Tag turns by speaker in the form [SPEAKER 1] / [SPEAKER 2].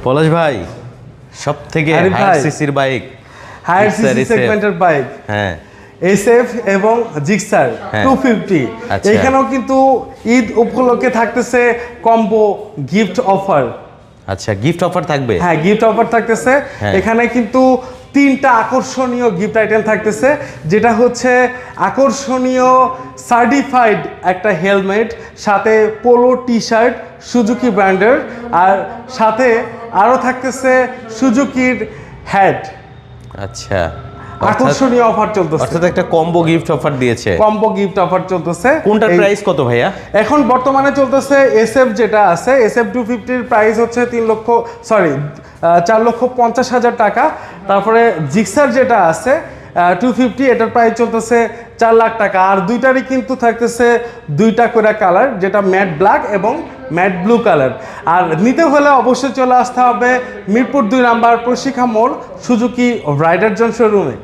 [SPEAKER 1] পলাশ ভাই সবথেকে হায়ার সিসির বাইক,
[SPEAKER 2] হায়ার সিসি সেগমেন্টের বাইক,
[SPEAKER 1] হ্যাঁ
[SPEAKER 2] এসএফ এবং জিক্সার 250। এখানেও কিন্তু ঈদ উপলক্ষে থাকতেছে কম্বো গিফট অফার।
[SPEAKER 1] আচ্ছা, গিফট অফার থাকবে?
[SPEAKER 2] হ্যাঁ, গিফট অফার থাকতেছে। এখানে কিন্তু 3টা আকর্ষণীয় গিফট আইটেম থাকতেছে, যেটা হচ্ছে আকর্ষণীয় সার্টিফাইড একটা হেলমেট, সাথে পোলো টি শার্ট সুজুকি ব্র্যান্ডের, আর সাথে আরও থাকতেছে সুজুকির হ্যাট।
[SPEAKER 1] আচ্ছা,
[SPEAKER 2] আকর্ষণীয় অফার চলতেছে,
[SPEAKER 1] অর্থাৎ একটা কম্বো গিফট অফার দিয়েছে।
[SPEAKER 2] কম্বো গিফট অফার চলতেছে।
[SPEAKER 1] কোনটার প্রাইস কত ভাইয়া?
[SPEAKER 2] এখন বর্তমানে চলতেছে এসএফ যেটা আছে, এসএফ 250 প্রাইস হচ্ছে 4,50,000 টাকা। তারপরে জিক্সার যেটা আছে 250, এটার প্রাইস চলতেছে 4 লাখ টাকা। আর দুইটারই কিন্তু থাকতেছে 2টা করে কালার, যেটা ম্যাট ব্ল্যাক এবং ম্যাট ব্লু কালার। আর নিতে হলে অবশ্যই চলে আসতে হবে মিরপুর 2 নাম্বার প্রশিক্ষা মোড় সুজুকি রাইডার জোন শোরুমে।